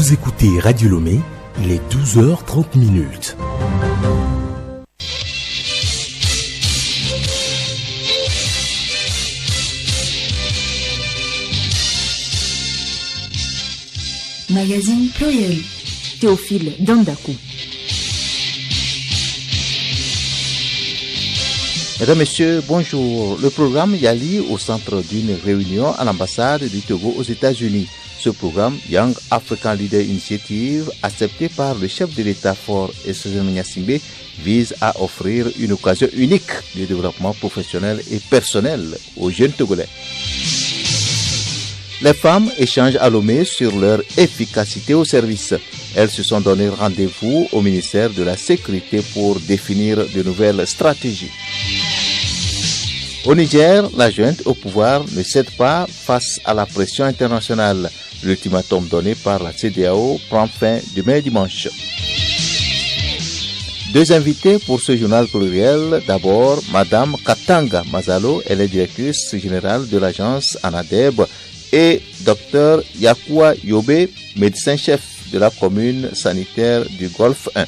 Vous écoutez Radio Lomé, il est 12h30. Magazine pluriel. Théophile Dandakou. Mesdames, Messieurs, bonjour. Le programme Yali au centre d'une réunion à l'ambassade du Togo aux États-Unis. Ce programme, Young African Leader Initiative, accepté par le chef de l'État Faure Esozina Gnassingbé, vise à offrir une occasion unique de développement professionnel et personnel aux jeunes Togolais. Les femmes échangent à Lomé sur leur efficacité au service. Elles se sont donné rendez-vous au ministère de la Sécurité pour définir de nouvelles stratégies. Au Niger, la junte au pouvoir ne cède pas face à la pression internationale. L'ultimatum donné par la CEDEAO prend fin demain dimanche. Deux invités pour ce journal pluriel. D'abord, Madame Katanga Mazalo, elle est directrice générale de l'agence ANADEB, et Dr Yakoua Yobe, médecin-chef de la commune sanitaire du Golfe 1.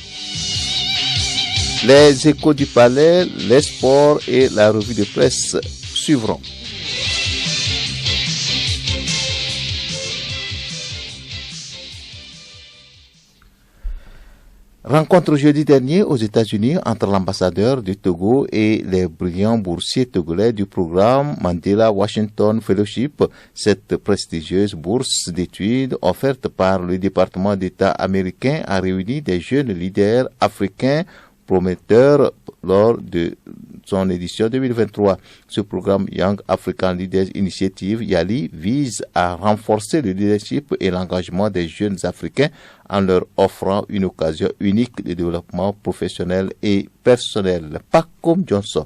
Les échos du palais, les sports et la revue de presse suivront. Rencontre jeudi dernier aux États-Unis entre l'ambassadeur du Togo et les brillants boursiers togolais du programme Mandela Washington Fellowship, cette prestigieuse bourse d'études offerte par le département d'État américain a réuni des jeunes leaders africains prometteurs lors de son édition 2023. Ce programme Young African Leaders Initiative, YALI, vise à renforcer le leadership et l'engagement des jeunes Africains en leur offrant une occasion unique de développement professionnel et personnel. Pas comme Johnson.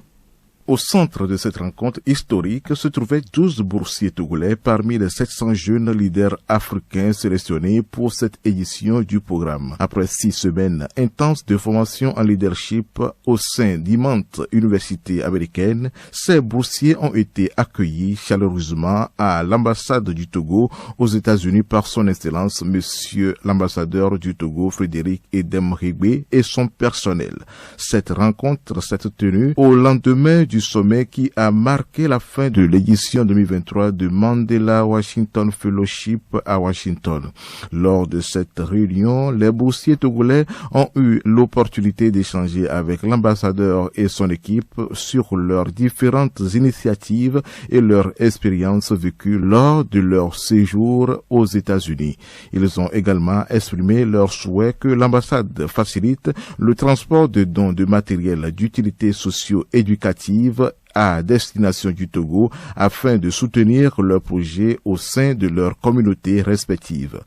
Au centre de cette rencontre historique se trouvaient 12 boursiers togolais parmi les 700 jeunes leaders africains sélectionnés pour cette édition du programme. Après 6 semaines intenses de formation en leadership au sein d'immenses universités américaines, ces boursiers ont été accueillis chaleureusement à l'ambassade du Togo aux États-Unis par son Excellence Monsieur l'ambassadeur du Togo Frédéric Edem-Hegbe et son personnel. Cette rencontre s'est tenue au lendemain du sommet qui a marqué la fin de l'édition 2023 de Mandela Washington Fellowship à Washington. Lors de cette réunion, les boursiers togolais ont eu l'opportunité d'échanger avec l'ambassadeur et son équipe sur leurs différentes initiatives et leurs expériences vécues lors de leur séjour aux États-Unis. Ils ont également exprimé leur souhait que l'ambassade facilite le transport de dons de matériel d'utilité socio-éducative à destination du Togo afin de soutenir leurs projets au sein de leurs communautés respectives.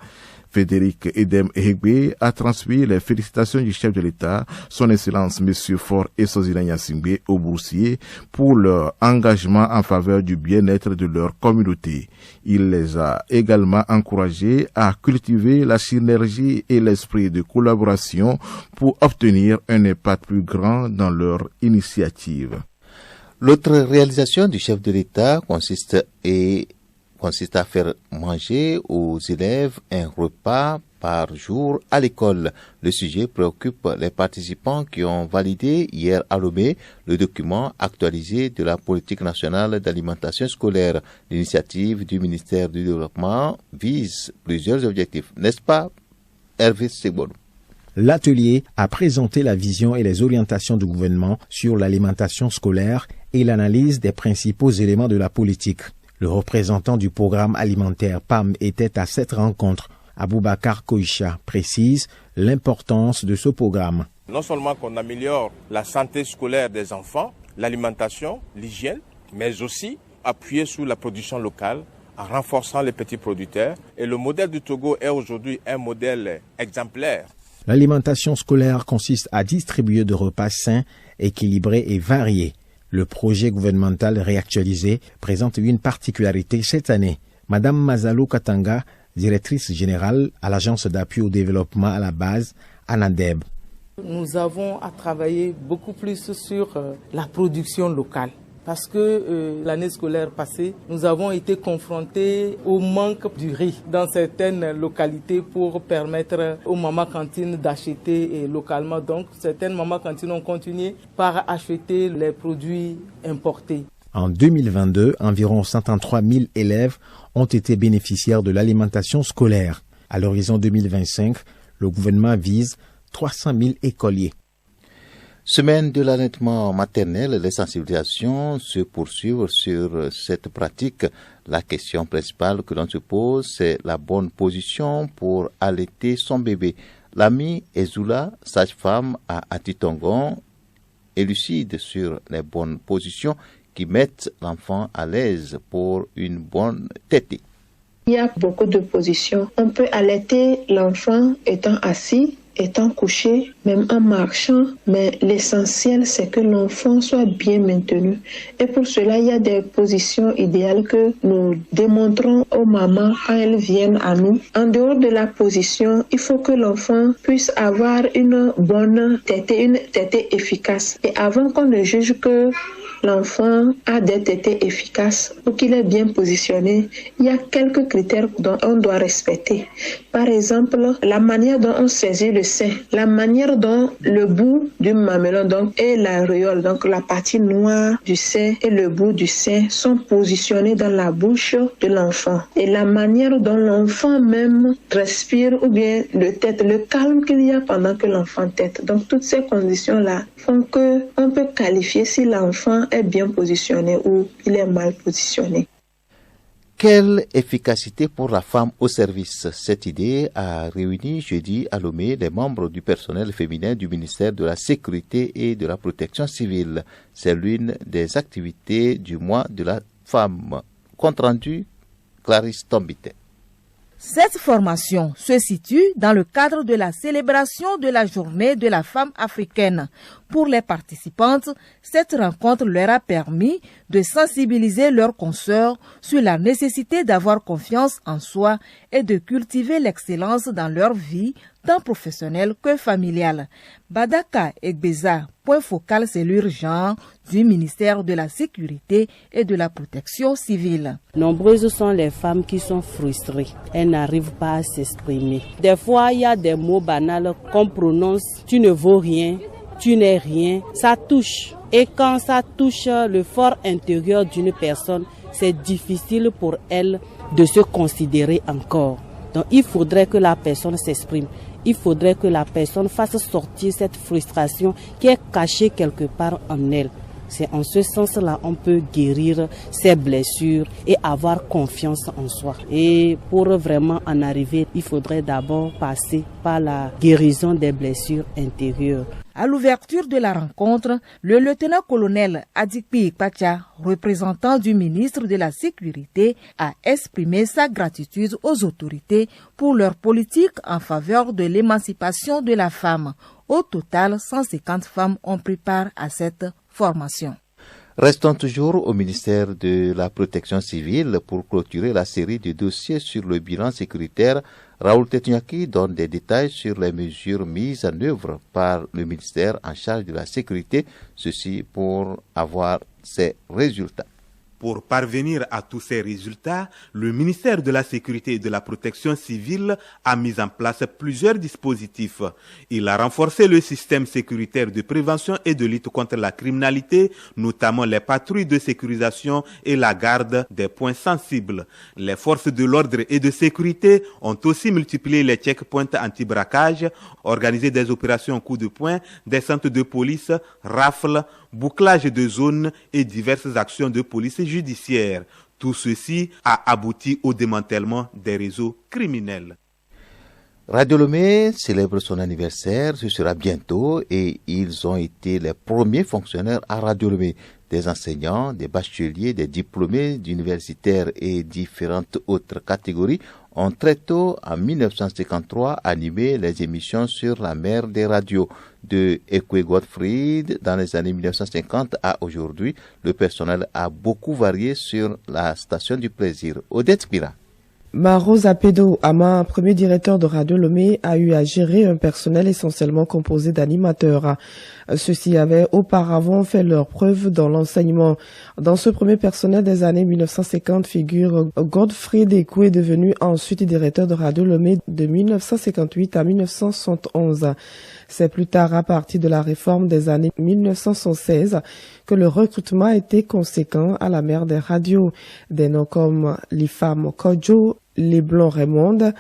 Frédéric Edem-Hegbe a transmis les félicitations du chef de l'État, son Excellence M. Faure Esozina Gnassingbé, aux boursiers pour leur engagement en faveur du bien-être de leur communauté. Il les a également encouragés à cultiver la synergie et l'esprit de collaboration pour obtenir un impact plus grand dans leur initiative. L'autre réalisation du chef de l'État consiste à faire manger aux élèves un repas par jour à l'école. Le sujet préoccupe les participants qui ont validé hier à Lomé le document actualisé de la politique nationale d'alimentation scolaire. L'initiative du ministère du Développement vise plusieurs objectifs, n'est-ce pas, Hervé Sebon? L'atelier a présenté la vision et les orientations du gouvernement sur l'alimentation scolaire et l'analyse des principaux éléments de la politique. Le représentant du programme alimentaire PAM était à cette rencontre. Aboubakar Koïcha précise l'importance de ce programme. Non seulement qu'on améliore la santé scolaire des enfants, l'alimentation, l'hygiène, mais aussi appuyer sur la production locale en renforçant les petits producteurs. Et le modèle du Togo est aujourd'hui un modèle exemplaire. L'alimentation scolaire consiste à distribuer des repas sains, équilibrés et variés. Le projet gouvernemental réactualisé présente une particularité cette année. Madame Mazalo Katanga, directrice générale à l'Agence d'appui au développement à la base, ANADEB. Nous avons à travailler beaucoup plus sur la production locale. parce que l'année scolaire passée, nous avons été confrontés au manque du riz dans certaines localités pour permettre aux mamans cantines d'acheter localement. Donc, certaines mamans cantines ont continué par acheter les produits importés. En 2022, environ 133 000 élèves ont été bénéficiaires de l'alimentation scolaire. À l'horizon 2025, le gouvernement vise 300 000 écoliers. Semaine de l'allaitement maternel, les sensibilisations se poursuivent sur cette pratique. La question principale que l'on se pose, c'est la bonne position pour allaiter son bébé. L'amie Ezoula, sage-femme à Atitongon, élucide sur les bonnes positions qui mettent l'enfant à l'aise pour une bonne tétée. Il y a beaucoup de positions. On peut allaiter l'enfant étant assis, étant couché, même en marchant, mais l'essentiel c'est que l'enfant soit bien maintenu. Et pour cela, il y a des positions idéales que nous démontrons aux mamans quand elles viennent à nous. En dehors de la position, il faut que l'enfant puisse avoir une bonne tétée, une tétée efficace. Et avant qu'on ne juge que l'enfant a des tétées efficaces ou qu'il est bien positionné, il y a quelques critères dont on doit respecter. Par exemple, la manière dont on saisit le sein, la manière dont le bout du mamelon donc, et l'aréole, donc la partie noire du sein et le bout du sein sont positionnés dans la bouche de l'enfant. Et la manière dont l'enfant même respire ou bien le tète, le calme qu'il y a pendant que l'enfant tète. Donc toutes ces conditions-là font qu'on peut qualifier si l'enfant est bien positionné ou il est mal positionné. Quelle efficacité pour la femme au service? Cette idée a réuni jeudi à Lomé les membres du personnel féminin du ministère de la Sécurité et de la Protection civile. C'est l'une des activités du mois de la femme. Compte rendu, Clarisse Tombité. Cette formation se situe dans le cadre de la célébration de la journée de la femme africaine. Pour les participantes, cette rencontre leur a permis de sensibiliser leurs consoeurs sur la nécessité d'avoir confiance en soi et de cultiver l'excellence dans leur vie, tant professionnelle que familiale. Badaka Egbeza, point focal cellule genre du ministère de la Sécurité et de la Protection civile. Nombreuses sont les femmes qui sont frustrées. Elles n'arrivent pas à s'exprimer. Des fois, il y a des mots banals qu'on prononce. Tu ne vaux rien, tu n'es rien. Ça touche. Et quand ça touche le fort intérieur d'une personne, c'est difficile pour elle de se considérer encore. Donc il faudrait que la personne s'exprime. Il faudrait que la personne fasse sortir cette frustration qui est cachée quelque part en elle. C'est en ce sens-là qu'on peut guérir ces blessures et avoir confiance en soi. Et pour vraiment en arriver, il faudrait d'abord passer par la guérison des blessures intérieures. À l'ouverture de la rencontre, le lieutenant-colonel Adikpi Pacha, représentant du ministre de la Sécurité, a exprimé sa gratitude aux autorités pour leur politique en faveur de l'émancipation de la femme. Au total, 150 femmes ont pris part à cette formation. Restons toujours au ministère de la Protection civile pour clôturer la série de dossiers sur le bilan sécuritaire. Raoul Tetuniaki donne des détails sur les mesures mises en œuvre par le ministère en charge de la sécurité, ceci pour avoir ses résultats. Pour parvenir à tous ces résultats, le ministère de la Sécurité et de la Protection civile a mis en place plusieurs dispositifs. Il a renforcé le système sécuritaire de prévention et de lutte contre la criminalité, notamment les patrouilles de sécurisation et la garde des points sensibles. Les forces de l'ordre et de sécurité ont aussi multiplié les checkpoints anti-braquage, organisé des opérations coup de poing, descente de police, rafles, bouclage de zones et diverses actions de police judiciaire. Tout ceci a abouti au démantèlement des réseaux criminels. Radio Lomé célèbre son anniversaire, ce sera bientôt et ils ont été les premiers fonctionnaires à Radio Lomé. Des enseignants, des bacheliers, des diplômés d'universitaires et différentes autres catégories ont très tôt, en 1953, animé les émissions sur la mer des radios. De Ekwe Gottfried dans les années 1950 à aujourd'hui, le personnel a beaucoup varié sur la station du plaisir. Odette Pira. Marosa Pedo Ama, premier directeur de Radio Lomé, a eu à gérer un personnel essentiellement composé d'animateurs. Ceux-ci avaient auparavant fait leurs preuves dans l'enseignement. Dans ce premier personnel des années 1950 figure Godfrey Dekoué, devenu ensuite directeur de Radio Lomé de 1958 à 1971. C'est plus tard, à partir de la réforme des années 1916, que le recrutement a été conséquent à la mère des radios. Des noms comme Lifam Kodjo, Leblon Raymond,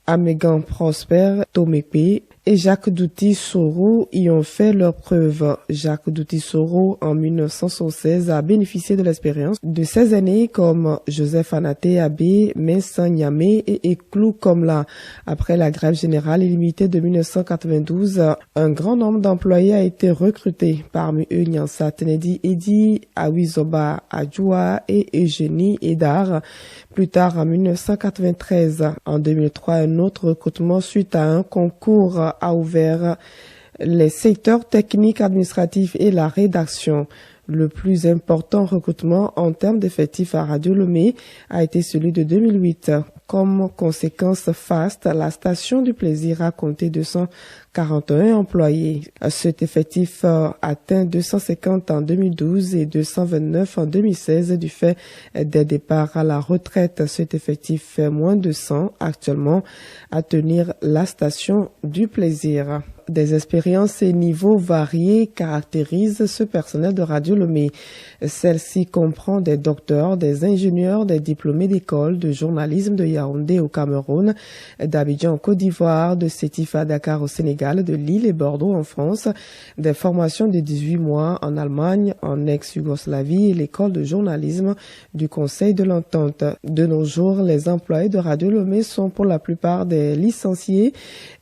Amégan Prosper, Tomepe et Jacques Douty-Soro y ont fait leurs preuves. Jacques Douty-Soro, en 1976, a bénéficié de l'expérience de ses aînés comme Joseph Anaté Abbé, Messan Niamé et Eklou Komla. Après la grève générale illimitée de 1992, un grand nombre d'employés a été recruté. Parmi eux, Nyansa Tenedi Edi, Awizoba Adjoua et Eugénie Edar. Plus tard, en 1993, en 2003, un autre recrutement suite à un concours a ouvert les secteurs techniques, administratifs et la rédaction. Le plus important recrutement en termes d'effectifs à Radio Lomé a été celui de 2008. Comme conséquence faste, la station du plaisir a compté 241 employés. Cet effectif atteint 250 en 2012 et 229 en 2016 du fait des départs à la retraite. Cet effectif fait moins de 100 actuellement à tenir la station du plaisir. Des expériences et niveaux variés caractérisent ce personnel de Radio Lomé. Celle-ci comprend des docteurs, des ingénieurs, des diplômés d'école de journalisme de Yaoundé au Cameroun, d'Abidjan en Côte d'Ivoire, de Sétif à Dakar au Sénégal, de Lille et Bordeaux en France, des formations de 18 mois en Allemagne, en ex-Yougoslavie et l'école de journalisme du Conseil de l'Entente. De nos jours, les employés de Radio Lomé sont pour la plupart des licenciés,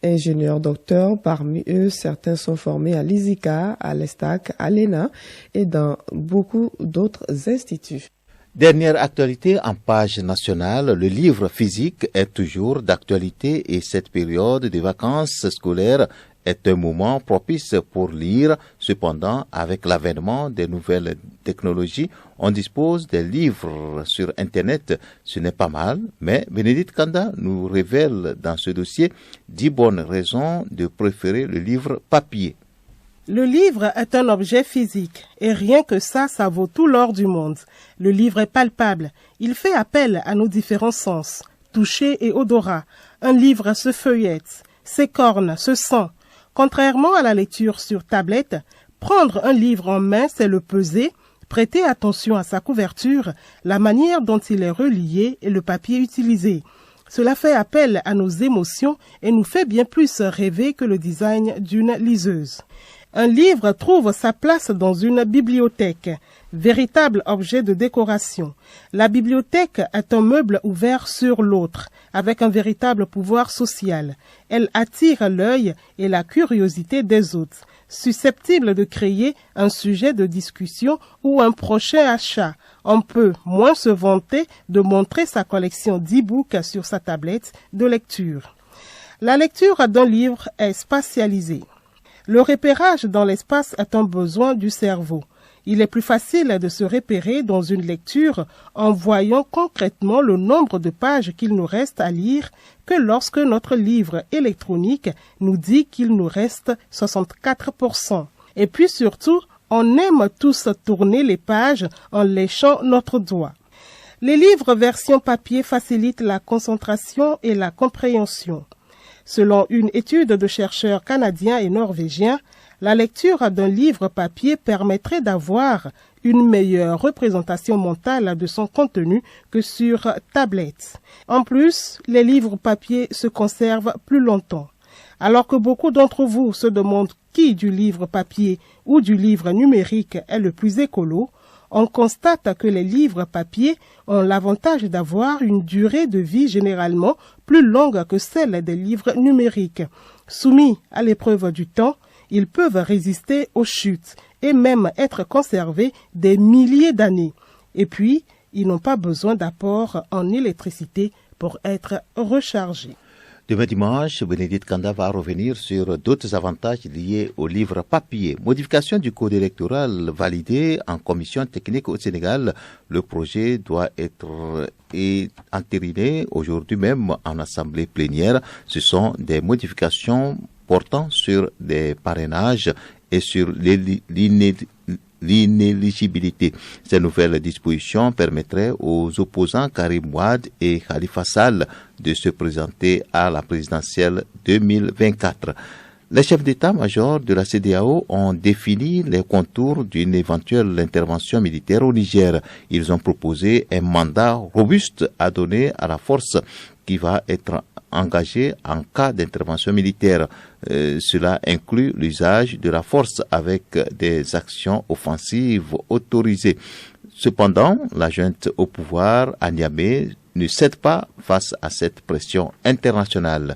ingénieurs docteurs. Parmi eux, certains sont formés à l'ISICA, à l'ESTAC, à l'ENA et dans beaucoup d'autres instituts. Dernière actualité en page nationale, le livre physique est toujours d'actualité et cette période de vacances scolaires est un moment propice pour lire. Cependant, avec l'avènement des nouvelles technologies, on dispose des livres sur Internet. Ce n'est pas mal, mais Bénédicte Kanda nous révèle dans ce dossier 10 bonnes raisons de préférer le livre papier. Le livre est un objet physique et rien que ça vaut tout l'or du monde. Le livre est palpable. Il fait appel à nos différents sens, toucher et odorat. Un livre se feuillette, s'écorne, se sent. Contrairement à la lecture sur tablette, prendre un livre en main, c'est le peser, prêter attention à sa couverture, la manière dont il est relié et le papier utilisé. Cela fait appel à nos émotions et nous fait bien plus rêver que le design d'une liseuse. Un livre trouve sa place dans une bibliothèque, véritable objet de décoration. La bibliothèque est un meuble ouvert sur l'autre, avec un véritable pouvoir social. Elle attire l'œil et la curiosité des autres, susceptible de créer un sujet de discussion ou un prochain achat. On peut moins se vanter de montrer sa collection d'e-books sur sa tablette de lecture. La lecture d'un livre est spatialisée. Le repérage dans l'espace est un besoin du cerveau. Il est plus facile de se repérer dans une lecture en voyant concrètement le nombre de pages qu'il nous reste à lire que lorsque notre livre électronique nous dit qu'il nous reste 64%. Et puis surtout, on aime tous tourner les pages en léchant notre doigt. Les livres version papier facilitent la concentration et la compréhension. Selon une étude de chercheurs canadiens et norvégiens, la lecture d'un livre papier permettrait d'avoir une meilleure représentation mentale de son contenu que sur tablette. En plus, les livres papier se conservent plus longtemps. Alors que beaucoup d'entre vous se demandent qui du livre papier ou du livre numérique est le plus écolo, on constate que les livres papier ont l'avantage d'avoir une durée de vie généralement plus longue que celle des livres numériques. Soumis à l'épreuve du temps, ils peuvent résister aux chutes et même être conservés des milliers d'années. Et puis, ils n'ont pas besoin d'apport en électricité pour être rechargés. Demain dimanche, Bénédicte Kanda va revenir sur d'autres avantages liés au livre papier. Modification du code électoral validé en commission technique au Sénégal. Le projet doit être entériné aujourd'hui même en assemblée plénière. Ce sont des modifications portant sur des parrainages et sur l'inéligibilité. Ces nouvelles dispositions permettraient aux opposants Karim Wade et Khalifa Sall de se présenter à la présidentielle 2024. Les chefs d'état-major de la CEDEAO ont défini les contours d'une éventuelle intervention militaire au Niger. Ils ont proposé un mandat robuste à donner à la force qui va être engagée en cas d'intervention militaire. Cela inclut l'usage de la force avec des actions offensives autorisées. Cependant, la junte au pouvoir à Niamey ne cède pas face à cette pression internationale.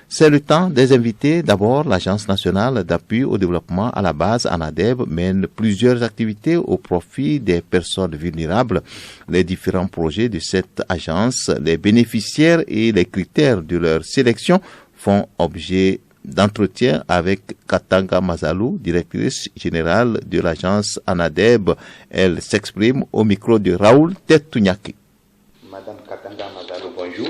C'est le temps des invités. D'abord, l'Agence nationale d'appui au développement à la base, ANADEB, mène plusieurs activités au profit des personnes vulnérables. Les différents projets de cette agence, les bénéficiaires et les critères de leur sélection font objet d'entretien avec Katanga Mazalou, directrice générale de l'agence ANADEB. Elle s'exprime au micro de Raoul Tetounyaki. Madame Katanga Mazalou, bonjour.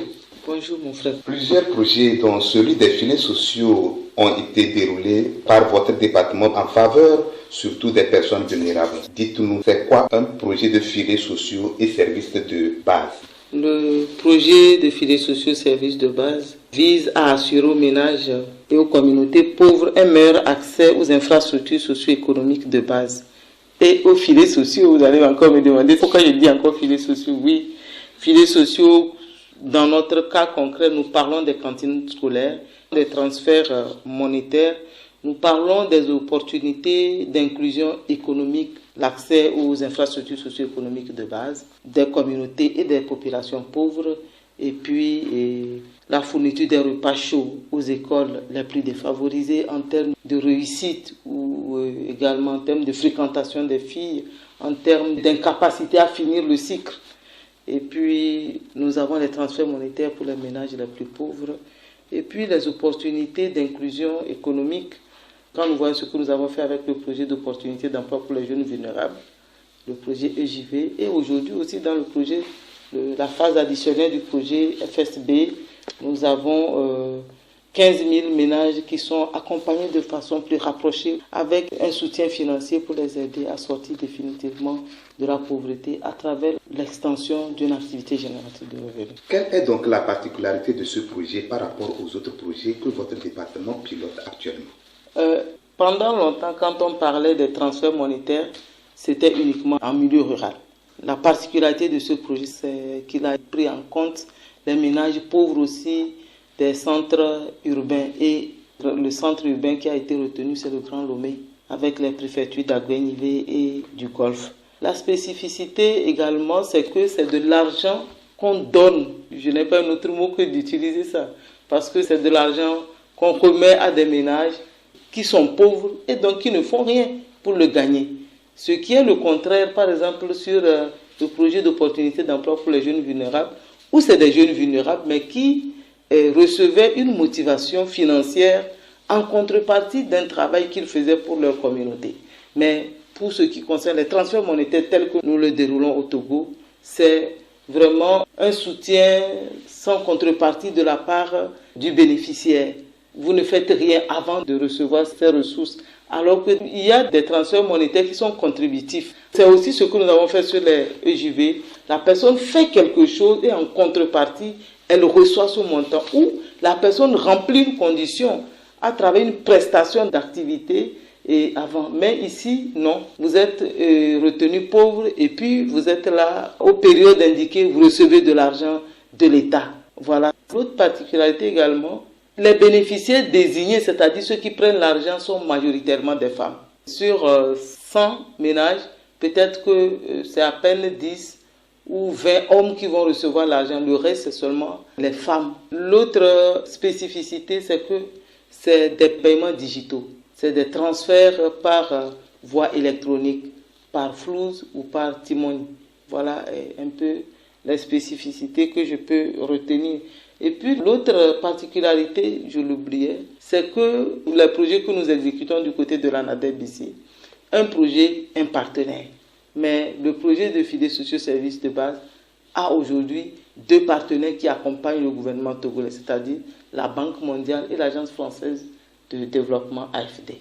Bonjour mon frère. Plusieurs projets, dont celui des filets sociaux, ont été déroulés par votre département en faveur surtout des personnes vulnérables. Dites-nous, c'est quoi un projet de filets sociaux et services de base? Le projet de filets sociaux services de base vise à assurer aux ménages et aux communautés pauvres un meilleur accès aux infrastructures socio-économiques de base. Et aux filets sociaux, vous allez encore me demander pourquoi je dis encore filets sociaux. Oui, filets sociaux. Dans notre cas concret, nous parlons des cantines scolaires, des transferts monétaires, nous parlons des opportunités d'inclusion économique, l'accès aux infrastructures socio-économiques de base, des communautés et des populations pauvres, et puis la fourniture des repas chauds aux écoles les plus défavorisées en termes de réussite ou également en termes de fréquentation des filles, en termes d'incapacité à finir le cycle. Et puis, nous avons les transferts monétaires pour les ménages les plus pauvres. Et puis, les opportunités d'inclusion économique. Quand nous voyons ce que nous avons fait avec le projet d'opportunité d'emploi pour les jeunes vulnérables, le projet EJV, et aujourd'hui aussi dans le projet, la phase additionnelle du projet FSB, nous avons 15 000 ménages qui sont accompagnés de façon plus rapprochée avec un soutien financier pour les aider à sortir définitivement de la pauvreté à travers l'extension d'une activité génératrice de revenus. Quelle est donc la particularité de ce projet par rapport aux autres projets que votre département pilote actuellement? Pendant longtemps, quand on parlait des transferts monétaires, c'était uniquement en milieu rural. La particularité de ce projet, c'est qu'il a pris en compte les ménages pauvres aussi des centres urbains. Et le centre urbain qui a été retenu, c'est le Grand Lomé, avec les préfectures d'Aguenivé et du Golfe. La spécificité également, c'est que c'est de l'argent qu'on donne. Je n'ai pas un autre mot que d'utiliser ça. Parce que c'est de l'argent qu'on remet à des ménages qui sont pauvres et donc qui ne font rien pour le gagner. Ce qui est le contraire, par exemple, sur le projet d'opportunité d'emploi pour les jeunes vulnérables, où c'est des jeunes vulnérables, mais qui recevaient une motivation financière en contrepartie d'un travail qu'ils faisaient pour leur communauté. Mais pour ce qui concerne les transferts monétaires tels que nous le déroulons au Togo, c'est vraiment un soutien sans contrepartie de la part du bénéficiaire. Vous ne faites rien avant de recevoir ces ressources, alors qu'il y a des transferts monétaires qui sont contributifs. C'est aussi ce que nous avons fait sur les EJV. La personne fait quelque chose et en contrepartie, elle reçoit son montant. Ou la personne remplit une condition à travers une prestation d'activité et avant. Mais ici, non. Vous êtes retenu pauvre et puis vous êtes là, aux périodes indiquées, vous recevez de l'argent de l'État. Voilà. L'autre particularité également, les bénéficiaires désignés, c'est-à-dire ceux qui prennent l'argent, sont majoritairement des femmes. Sur 100 ménages, peut-être que c'est à peine 10 ou 20 hommes qui vont recevoir l'argent. Le reste, c'est seulement les femmes. L'autre spécificité, c'est que c'est des paiements digitaux. C'est des transferts par voie électronique, par flouze ou par timoni. Voilà un peu les spécificités que je peux retenir. Et puis l'autre particularité, je l'oubliais, c'est que les projets que nous exécutons du côté de l'ANADEB ici, un projet, un partenaire. Mais le projet de filet socio-service de base a aujourd'hui 2 partenaires qui accompagnent le gouvernement togolais, c'est-à-dire la Banque mondiale et l'Agence française de développement AFD.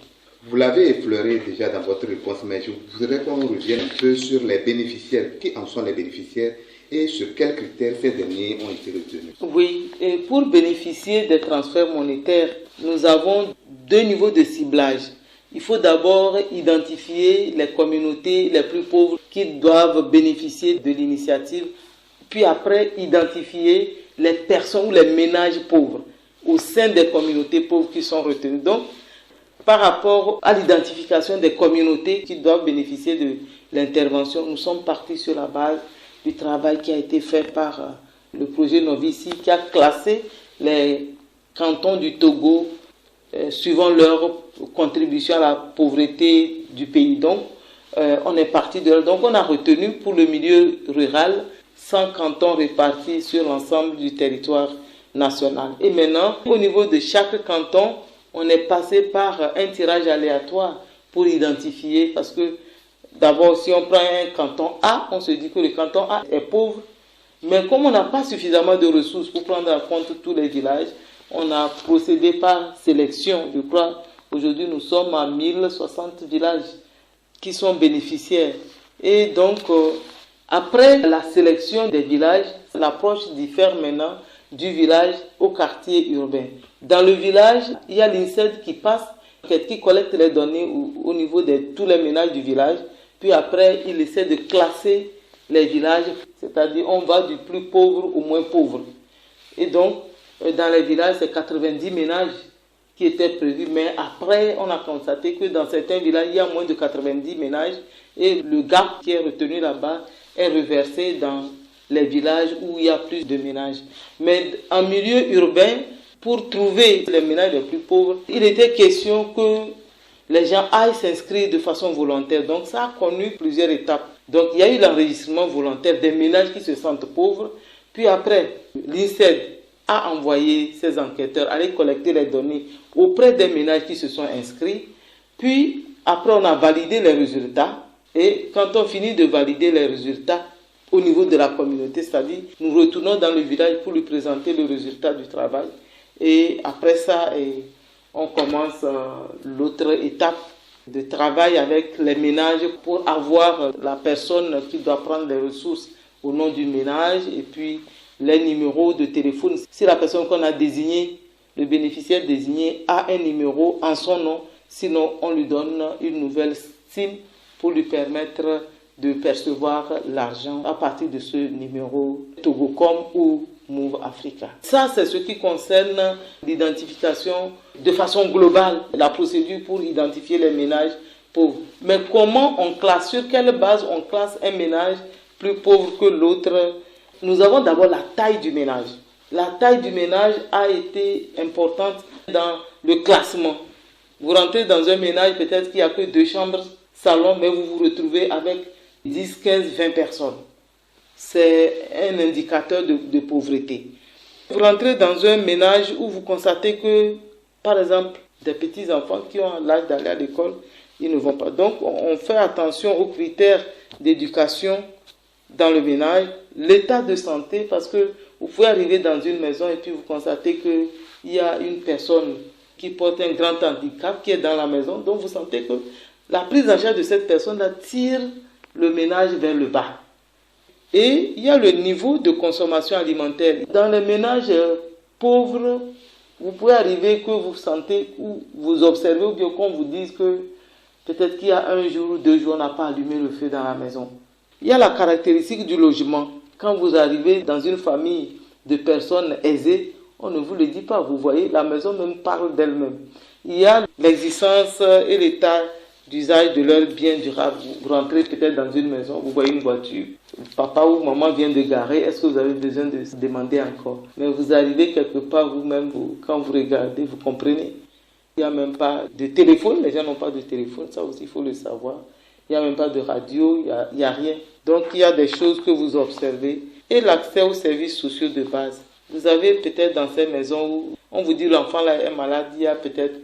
Vous l'avez effleuré déjà dans votre réponse, mais je voudrais qu'on revienne un peu sur les bénéficiaires. Qui en sont les bénéficiaires et sur quels critères ces derniers ont été retenus? Oui, et pour bénéficier des transferts monétaires, nous avons 2 niveaux de ciblage. Il faut d'abord identifier les communautés les plus pauvres qui doivent bénéficier de l'initiative, puis après identifier les personnes ou les ménages pauvres au sein des communautés pauvres qui sont retenues. Donc, par rapport à l'identification des communautés qui doivent bénéficier de l'intervention, nous sommes partis sur la base du travail qui a été fait par le projet Novici, qui a classé les cantons du Togo suivant leur contribution à la pauvreté du pays. Donc, on est parti de là. Donc, on a retenu pour le milieu rural 100 cantons répartis sur l'ensemble du territoire national. Et maintenant, au niveau de chaque canton, on est passé par un tirage aléatoire pour identifier, parce que d'abord, si on prend un canton A, on se dit que le canton A est pauvre, mais comme on n'a pas suffisamment de ressources pour prendre en compte tous les villages, on a procédé par sélection. Je crois aujourd'hui nous sommes à 1060 villages qui sont bénéficiaires. Et donc, après la sélection des villages, l'approche diffère maintenant du village au quartier urbain. Dans le village, il y a l'INSED qui passe, qui collecte les données au niveau de tous les ménages du village. Puis après, il essaie de classer les villages, c'est-à-dire on va du plus pauvre au moins pauvre. Et donc, dans les villages, c'est 90 ménages qui étaient prévus. Mais après, on a constaté que dans certains villages, il y a moins de 90 ménages. Et le gap qui est retenu là-bas est reversé dans les villages où il y a plus de ménages. Mais en milieu urbain, pour trouver les ménages les plus pauvres, il était question que les gens aillent s'inscrire de façon volontaire. Donc ça a connu plusieurs étapes. Donc il y a eu l'enregistrement volontaire des ménages qui se sentent pauvres. Puis après, l'INSED a envoyé ses enquêteurs aller collecter les données auprès des ménages qui se sont inscrits. Puis après, on a validé les résultats. Et quand on finit de valider les résultats au niveau de la communauté, c'est-à-dire nous retournons dans le village pour lui présenter le résultat du travail. Et après ça, on commence l'autre étape de travail avec les ménages pour avoir la personne qui doit prendre les ressources au nom du ménage et puis les numéros de téléphone. Si la personne qu'on a désignée, le bénéficiaire désigné, a un numéro en son nom, sinon on lui donne une nouvelle SIM pour lui permettre de percevoir l'argent à partir de ce numéro Togocom ou Move Africa. Ça, c'est ce qui concerne l'identification de façon globale, la procédure pour identifier les ménages pauvres. Mais comment on classe, sur quelle base on classe un ménage plus pauvre que l'autre? Nous avons d'abord la taille du ménage. La taille du ménage a été importante dans le classement. Vous rentrez dans un ménage, peut-être qu'il n'y a que 2 chambres, salon, mais vous vous retrouvez avec 10, 15, 20 personnes. C'est un indicateur de pauvreté. Vous rentrez dans un ménage où vous constatez que, par exemple, des petits-enfants qui ont l'âge d'aller à l'école, ils ne vont pas. Donc, on fait attention aux critères d'éducation dans le ménage, l'état de santé, parce que vous pouvez arriver dans une maison et puis vous constatez qu'il y a une personne qui porte un grand handicap qui est dans la maison. Donc, vous sentez que la prise en charge de cette personne tire le ménage vers le bas. Et il y a le niveau de consommation alimentaire. Dans les ménages pauvres, vous pouvez arriver que vous sentez ou vous observez ou bien qu'on vous dise que peut-être qu'il y a 1 jour ou 2 jours, on n'a pas allumé le feu dans la maison. Il y a la caractéristique du logement. Quand vous arrivez dans une famille de personnes aisées, on ne vous le dit pas. Vous voyez, la maison même parle d'elle-même. Il y a l'existence et l'état d'usage de leurs biens durables. Vous rentrez peut-être dans une maison, vous voyez une voiture, papa ou maman vient de garer, est-ce que vous avez besoin de se demander encore? Mais vous arrivez quelque part vous-même, quand vous regardez, vous comprenez. Il n'y a même pas de téléphone, les gens n'ont pas de téléphone, ça aussi il faut le savoir. Il n'y a même pas de radio, il n'y a rien. Donc il y a des choses que vous observez. Et l'accès aux services sociaux de base. Vous avez peut-être dans ces maisons où on vous dit l'enfant là est malade il y a peut-être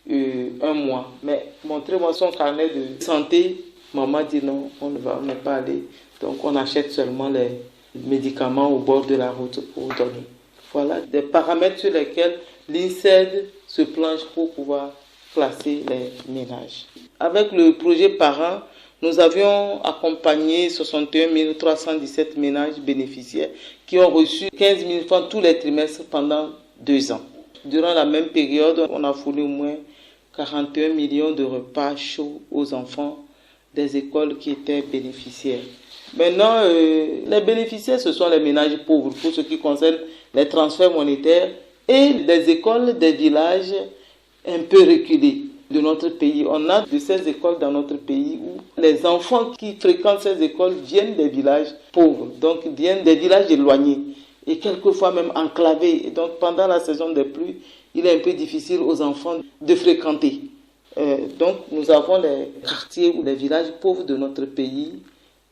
1 mois. Mais montrez-moi son carnet de santé. Maman dit non, on n'est pas allé. Donc on achète seulement les médicaments au bord de la route pour donner. Voilà des paramètres sur lesquels l'INSED se planche pour pouvoir classer les ménages. Avec le projet Parents, nous avions accompagné 61 317 ménages bénéficiaires qui ont reçu 15 000 francs tous les trimestres pendant 2 ans. Durant la même période, on a fourni au moins 41 millions de repas chauds aux enfants des écoles qui étaient bénéficiaires. Maintenant, les bénéficiaires, ce sont les ménages pauvres pour ce qui concerne les transferts monétaires et les écoles des villages un peu reculés de notre pays. On a de ces écoles dans notre pays où les enfants qui fréquentent ces écoles viennent des villages pauvres, donc viennent des villages éloignés et quelquefois même enclavés. Et donc pendant la saison des pluies, il est un peu difficile aux enfants de fréquenter. Donc nous avons les quartiers ou les villages pauvres de notre pays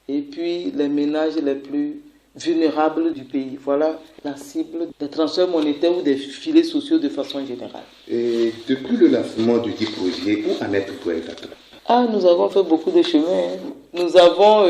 et puis les ménages les plus vulnérables du pays. Voilà la cible des transferts monétaires ou des filets sociaux de façon générale. Et depuis le lancement du dit projet, où en êtes-vous exactement? Nous avons fait beaucoup de chemin. Nous avons,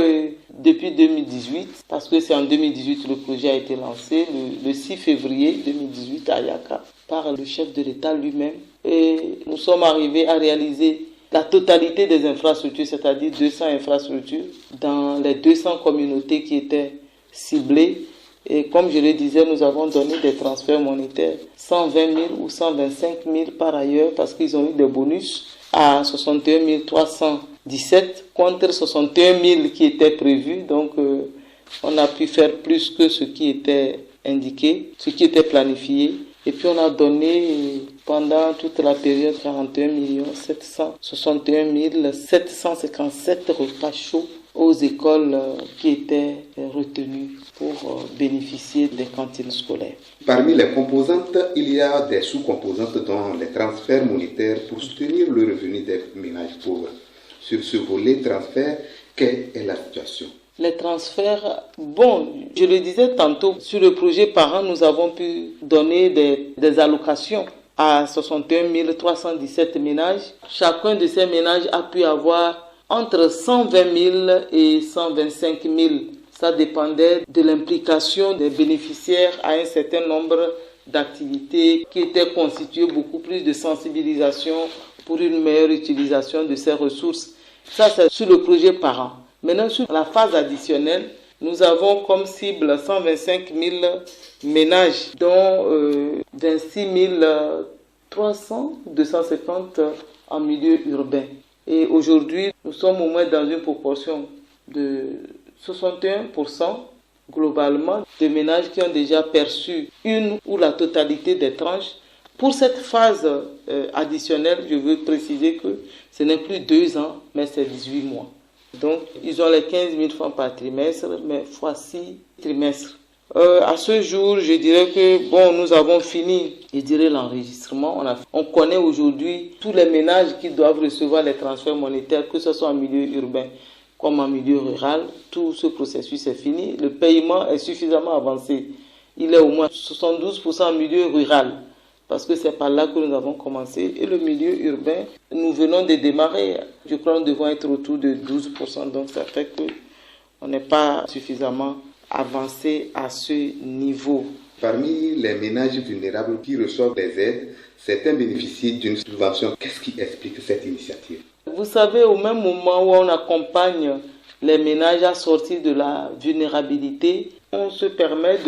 depuis 2018, parce que c'est en 2018 que le projet a été lancé, le 6 février 2018 à Yaka, par le chef de l'État lui-même. Et nous sommes arrivés à réaliser la totalité des infrastructures, c'est-à-dire 200 infrastructures dans les 200 communautés qui étaient ciblées. Et comme je le disais, nous avons donné des transferts monétaires, 120 000 ou 125 000 par ailleurs, parce qu'ils ont eu des bonus à 61 317 contre 61 000 qui étaient prévus. Donc, on a pu faire plus que ce qui était indiqué, ce qui était planifié. Et puis, on a donné pendant toute la période 41 761 757 repas chauds aux écoles qui étaient retenues pour bénéficier des cantines scolaires. Parmi les composantes, il y a des sous-composantes dont les transferts monétaires pour soutenir le revenu des ménages pauvres. Sur ce volet transfert, quelle est la situation? Les transferts, je le disais tantôt, sur le projet Parents, nous avons pu donner des allocations à 61 317 ménages. Chacun de ces ménages a pu avoir entre 120 000 et 125 000. Ça dépendait de l'implication des bénéficiaires à un certain nombre d'activités qui étaient constituées beaucoup plus de sensibilisation pour une meilleure utilisation de ces ressources. Ça, c'est sur le projet Parents. Maintenant, sur la phase additionnelle, nous avons comme cible 125 000 ménages, dont 26 250 en milieu urbain. Et aujourd'hui, nous sommes au moins dans une proportion de 61% globalement de ménages qui ont déjà perçu une ou la totalité des tranches. Pour cette phase additionnelle, je veux préciser que ce n'est plus 2 ans, mais c'est 18 mois. Donc, ils ont les 15 000 francs par trimestre, mais fois 6 trimestres. À ce jour, je dirais que nous avons fini, l'enregistrement. On connaît aujourd'hui tous les ménages qui doivent recevoir les transferts monétaires, que ce soit en milieu urbain comme en milieu rural. Tout ce processus est fini. Le paiement est suffisamment avancé. Il est au moins 72% en milieu rural, parce que c'est par là que nous avons commencé. Et le milieu urbain, nous venons de démarrer. Je crois que nous devons être autour de 12%. Donc ça fait qu'on n'est pas suffisamment avancé à ce niveau. Parmi les ménages vulnérables qui reçoivent des aides, certains bénéficient d'une subvention. Qu'est-ce qui explique cette initiative? Vous savez, au même moment où on accompagne les ménages à sortir de la vulnérabilité, on se permet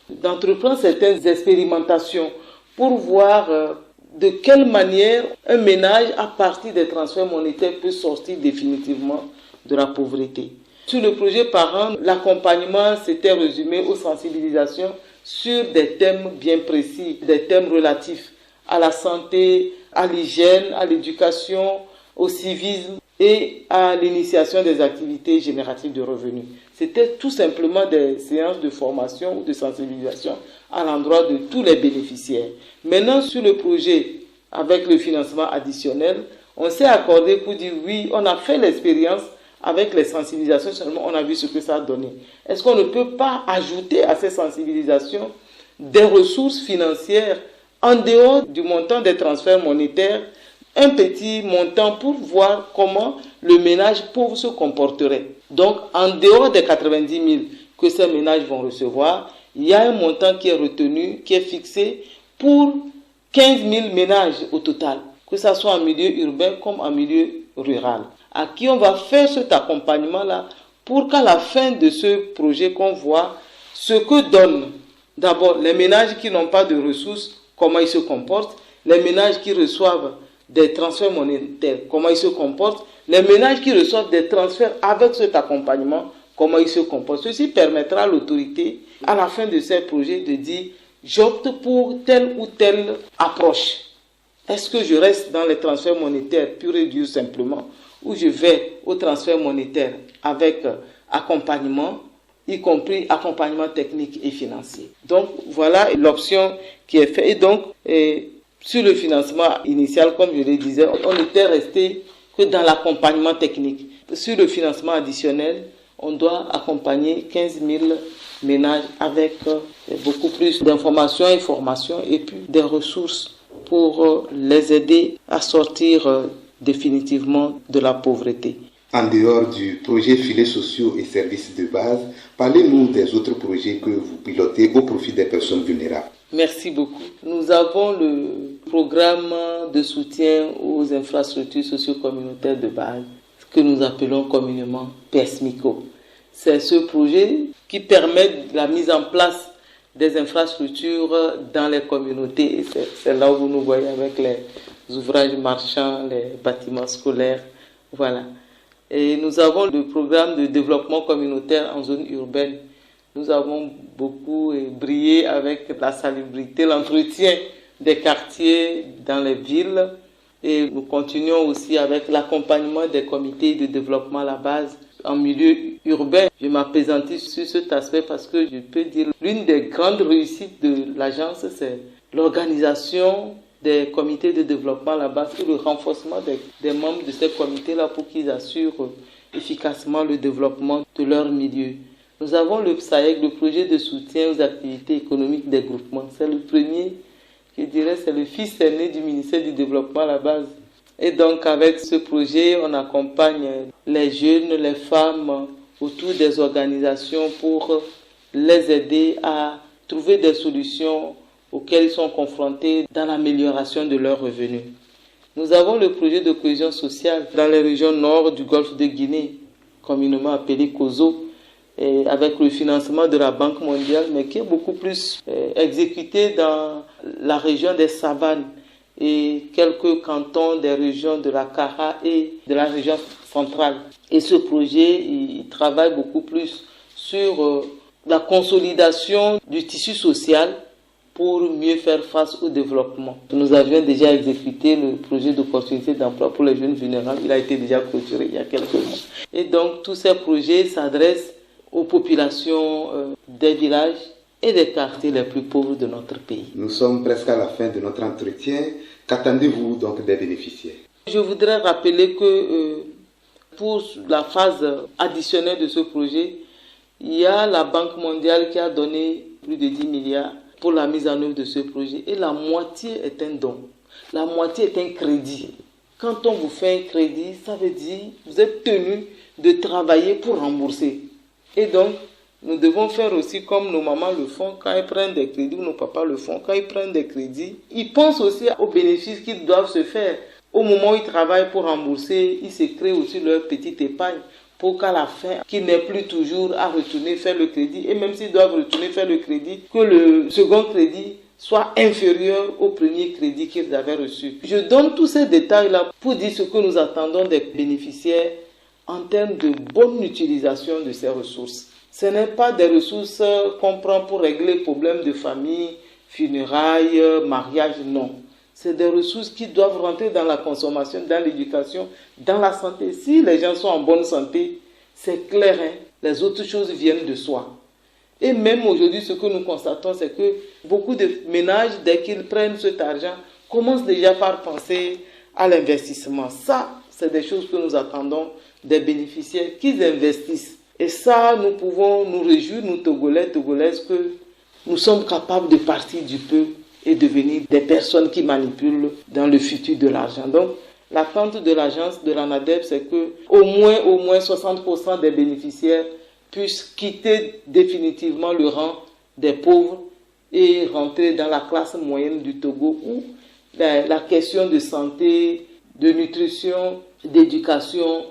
d'entreprendre certaines expérimentations pour voir de quelle manière un ménage, à partir des transferts monétaires, peut sortir définitivement de la pauvreté. Sur le projet Parents, l'accompagnement s'était résumé aux sensibilisations sur des thèmes bien précis, des thèmes relatifs à la santé, à l'hygiène, à l'éducation, au civisme et à l'initiation des activités génératives de revenus. C'était tout simplement des séances de formation ou de sensibilisation à l'endroit de tous les bénéficiaires. Maintenant, sur le projet, avec le financement additionnel, on s'est accordé pour dire oui, on a fait l'expérience avec les sensibilisations, seulement on a vu ce que ça a donné. Est-ce qu'on ne peut pas ajouter à ces sensibilisations des ressources financières en dehors du montant des transferts monétaires, un petit montant pour voir comment le ménage pauvre se comporterait. Donc, en dehors des 90 000 que ces ménages vont recevoir, il y a un montant qui est retenu, qui est fixé pour 15 000 ménages au total, que ce soit en milieu urbain comme en milieu rural, à qui on va faire cet accompagnement-là pour qu'à la fin de ce projet qu'on voit ce que donnent d'abord les ménages qui n'ont pas de ressources, comment ils se comportent, les ménages qui reçoivent des transferts monétaires, comment ils se comportent, les ménages qui reçoivent des transferts avec cet accompagnement, comment ils se comportent. Ceci permettra à l'autorité, à la fin de ces projets, de dire j'opte pour telle ou telle approche. Est-ce que je reste dans les transferts monétaires pur et dur simplement, ou je vais au transfert monétaire avec accompagnement, y compris accompagnement technique et financier. Donc voilà l'option qui est faite. Et donc sur le financement initial, comme je le disais, on était resté que dans l'accompagnement technique. Sur le financement additionnel, on doit accompagner 15 000 ménages avec beaucoup plus d'informations et formations et puis des ressources pour les aider à sortir définitivement de la pauvreté. En dehors du projet filets sociaux et services de base, parlez-nous des autres projets que vous pilotez au profit des personnes vulnérables. Merci beaucoup. Nous avons le programme de soutien aux infrastructures socio-communautaires de base, que nous appelons communément PESMICO. C'est ce projet qui permet la mise en place des infrastructures dans les communautés. C'est là où vous nous voyez avec les ouvrages marchands, les bâtiments scolaires. Voilà. Et nous avons le programme de développement communautaire en zone urbaine. Nous avons beaucoup brillé avec la salubrité, l'entretien des quartiers dans les villes. Et nous continuons aussi avec l'accompagnement des comités de développement à la base en milieu urbain. Je m'appesantis sur cet aspect parce que je peux dire l'une des grandes réussites de l'agence, c'est l'organisation des comités de développement à la base et le renforcement des membres de ces comités-là pour qu'ils assurent efficacement le développement de leur milieu. Nous avons le PSAEC, le projet de soutien aux activités économiques des groupements. C'est le premier, je dirais, c'est le fils aîné du ministère du Développement à la base. Et donc avec ce projet, on accompagne les jeunes, les femmes autour des organisations pour les aider à trouver des solutions auxquelles ils sont confrontés dans l'amélioration de leurs revenus. Nous avons le projet de cohésion sociale dans les régions nord du golfe de Guinée, communément appelé COSO, et avec le financement de la Banque mondiale, mais qui est beaucoup plus exécuté dans la région des savanes et quelques cantons des régions de la Kara et de la région centrale. Et ce projet, il travaille beaucoup plus sur la consolidation du tissu social pour mieux faire face au développement. Nous avions déjà exécuté le projet d'opportunité d'emploi pour les jeunes vulnérables. Il a été déjà clôturé il y a quelques mois. Et donc, tous ces projets s'adressent aux populations des villages et des quartiers les plus pauvres de notre pays. Nous sommes presque à la fin de notre entretien. Qu'attendez-vous donc des bénéficiaires? Je voudrais rappeler que pour la phase additionnelle de ce projet, il y a la Banque mondiale qui a donné plus de 10 milliards pour la mise en œuvre de ce projet. Et la moitié est un don. La moitié est un crédit. Quand on vous fait un crédit, ça veut dire que vous êtes tenu de travailler pour rembourser. Et donc, nous devons faire aussi comme nos mamans le font quand elles prennent des crédits, ou nos papas le font quand ils prennent des crédits. Ils pensent aussi aux bénéfices qu'ils doivent se faire. Au moment où ils travaillent pour rembourser, ils se créent aussi leur petite épargne pour qu'à la fin, qu'ils n'aient plus toujours à retourner faire le crédit. Et même s'ils doivent retourner faire le crédit, que le second crédit soit inférieur au premier crédit qu'ils avaient reçu. Je donne tous ces détails-là pour dire ce que nous attendons des bénéficiaires en termes de bonne utilisation de ces ressources. Ce n'est pas des ressources qu'on prend pour régler les problèmes de famille, funérailles, mariage, non. C'est des ressources qui doivent rentrer dans la consommation, dans l'éducation, dans la santé. Si les gens sont en bonne santé, c'est clair, hein, les autres choses viennent de soi. Et même aujourd'hui, ce que nous constatons, c'est que beaucoup de ménages, dès qu'ils prennent cet argent, commencent déjà par penser à l'investissement. Ça, c'est des choses que nous attendons des bénéficiaires, qu'ils investissent. Et ça, nous pouvons nous réjouir, nous Togolais, Togolaises, que nous sommes capables de partir du peu et devenir des personnes qui manipulent dans le futur de l'argent. Donc, l'attente de l'agence de l'ANADEP, c'est que au moins 60% des bénéficiaires puissent quitter définitivement le rang des pauvres et rentrer dans la classe moyenne du Togo où la question de santé, de nutrition, d'éducation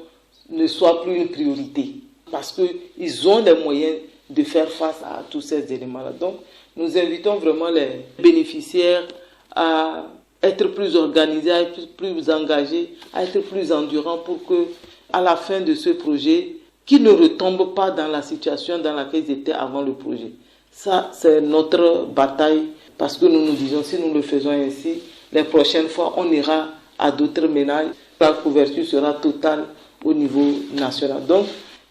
ne soit plus une priorité parce qu'ils ont les moyens de faire face à tous ces éléments-là. Donc, nous invitons vraiment les bénéficiaires à être plus organisés, à être plus engagés, à être plus endurants pour que, à la fin de ce projet, qu'ils ne retombent pas dans la situation dans laquelle ils étaient avant le projet. Ça, c'est notre bataille parce que nous nous disons, si nous le faisons ainsi, les prochaines fois, on ira à d'autres ménages. La couverture sera totale au niveau national. Donc,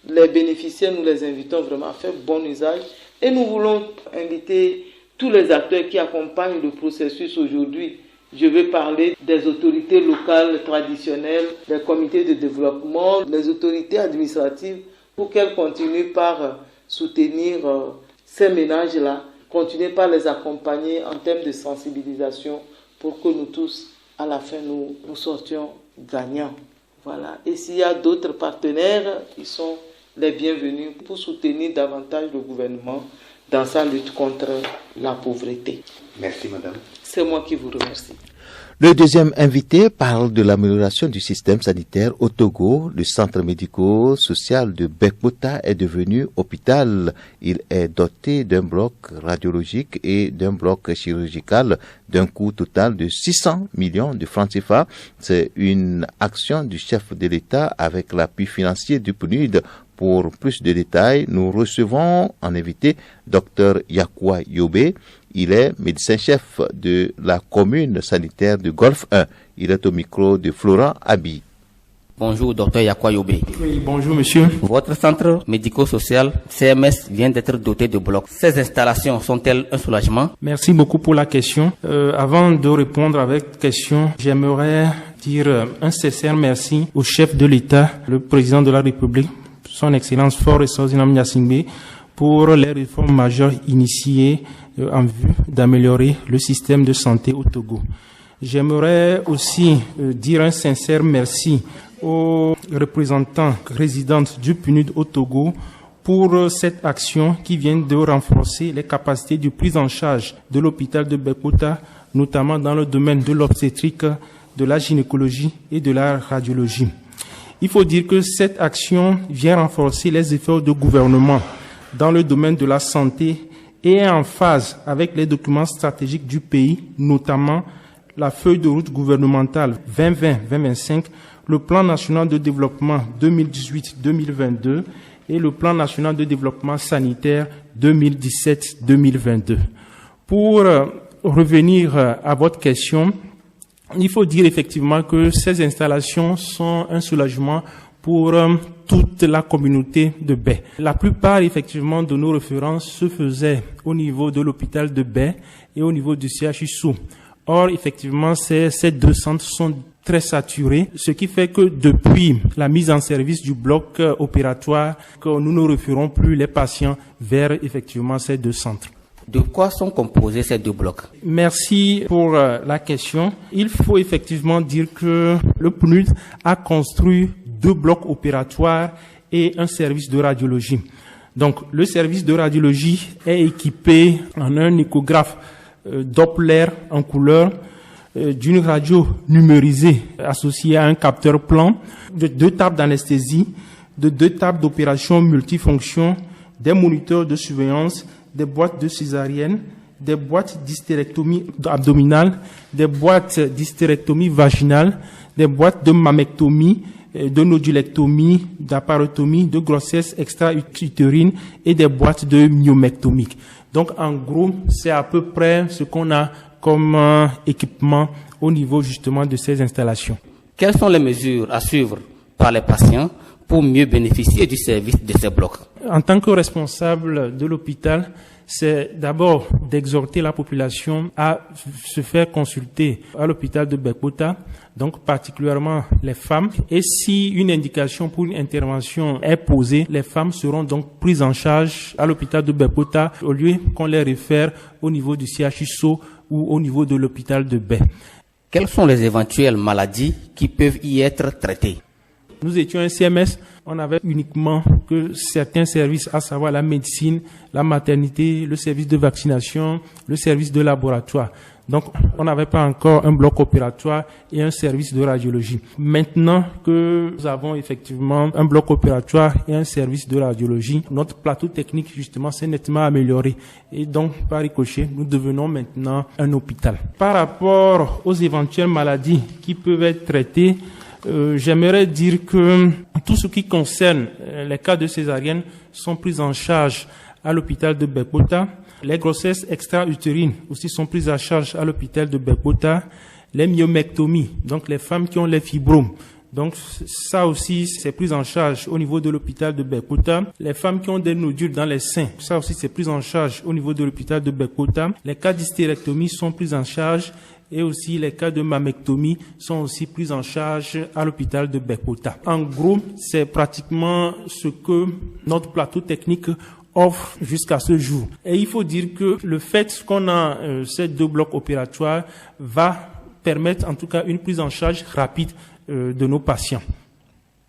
les bénéficiaires, nous les invitons vraiment à faire bon usage et nous voulons inviter tous les acteurs qui accompagnent le processus aujourd'hui. Je vais parler des autorités locales traditionnelles, des comités de développement, des autorités administratives pour qu'elles continuent par soutenir ces ménages-là, continuer par les accompagner en termes de sensibilisation pour que nous tous, à la fin, nous sortions gagnants. Voilà. Et s'il y a d'autres partenaires, ils sont les bienvenus pour soutenir davantage le gouvernement dans sa lutte contre la pauvreté. Merci, madame. C'est moi qui vous remercie. Le deuxième invité parle de l'amélioration du système sanitaire au Togo. Le centre médico-social de Bekbota est devenu hôpital. Il est doté d'un bloc radiologique et d'un bloc chirurgical d'un coût total de 600 millions de francs CFA. C'est une action du chef de l'État avec l'appui financier du PNUD. Pour plus de détails, nous recevons en invité Dr Yakwa Yobe. Il est médecin-chef de la commune sanitaire de Golfe 1. Il est au micro de Florent Abi. Bonjour, Dr Yakwa Yobe. Oui, bonjour, monsieur. Votre centre médico-social CMS vient d'être doté de blocs. Ces installations sont-elles un soulagement? Merci beaucoup pour la question. Avant de répondre avec question, j'aimerais dire un sincère merci au chef de l'État, le président de la République, son Excellence Faure Essozinam Gnassingbé, pour les réformes majeures initiées en vue d'améliorer le système de santé au Togo. J'aimerais aussi dire un sincère merci aux représentants résidents du PNUD au Togo pour cette action qui vient de renforcer les capacités de prise en charge de l'hôpital de Bekbota, notamment dans le domaine de l'obstétrique, de la gynécologie et de la radiologie. Il faut dire que cette action vient renforcer les efforts de gouvernement dans le domaine de la santé et est en phase avec les documents stratégiques du pays, notamment la feuille de route gouvernementale 2020-2025, le plan national de développement 2018-2022 et le plan national de développement sanitaire 2017-2022. Pour revenir à votre question, il faut dire effectivement que ces installations sont un soulagement pour toute la communauté de Baie. La plupart, effectivement, de nos références se faisaient au niveau de l'hôpital de Baie et au niveau du CHU. Or, effectivement, ces deux centres sont très saturés, ce qui fait que depuis la mise en service du bloc opératoire, que nous ne référons plus les patients vers, effectivement, ces deux centres. De quoi sont composés ces deux blocs? Merci pour la question. Il faut effectivement dire que le PNUD a construit deux blocs opératoires et un service de radiologie. Donc, le service de radiologie est équipé en un échographe Doppler en couleur, d'une radio numérisée associée à un capteur plan, de deux tables d'anesthésie, de deux tables d'opération multifonction, des moniteurs de surveillance, des boîtes de césarienne, des boîtes d'hystérectomie abdominale, des boîtes d'hystérectomie vaginale, des boîtes de mammectomie, de nodulectomie, d'apparotomie, de grossesse extra-utérine et des boîtes de myomectomie. Donc, en gros, c'est à peu près ce qu'on a comme équipement au niveau justement de ces installations. Quelles sont les mesures à suivre par les patients pour mieux bénéficier du service de ces blocs? En tant que responsable de l'hôpital, c'est d'abord d'exhorter la population à se faire consulter à l'hôpital de Bekota, donc particulièrement les femmes. Et si une indication pour une intervention est posée, les femmes seront donc prises en charge à l'hôpital de Bekota au lieu qu'on les réfère au niveau du CHUSO ou au niveau de l'hôpital de Baie. Quelles sont les éventuelles maladies qui peuvent y être traitées? Nous étions un CMS, on avait uniquement que certains services, à savoir la médecine, la maternité, le service de vaccination, le service de laboratoire. Donc, on n'avait pas encore un bloc opératoire et un service de radiologie. Maintenant que nous avons effectivement un bloc opératoire et un service de radiologie, notre plateau technique, justement, s'est nettement amélioré. Et donc, par ricochet, nous devenons maintenant un hôpital. Par rapport aux éventuelles maladies qui peuvent être traitées, j'aimerais dire que tout ce qui concerne les cas de césarienne sont pris en charge à l'hôpital de Bekota. Les grossesses extra-utérines aussi sont prises en charge à l'hôpital de Bekota. Les myomectomies, donc les femmes qui ont les fibromes, donc ça aussi c'est pris en charge au niveau de l'hôpital de Bekota. Les femmes qui ont des nodules dans les seins, ça aussi c'est pris en charge au niveau de l'hôpital de Bekota. Les cas d'hystérectomie sont pris en charge et aussi les cas de mammectomie sont aussi pris en charge à l'hôpital de Bekota. En gros, c'est pratiquement ce que notre plateau technique offre jusqu'à ce jour. Et il faut dire que le fait qu'on a ces deux blocs opératoires va permettre en tout cas une prise en charge rapide de nos patients.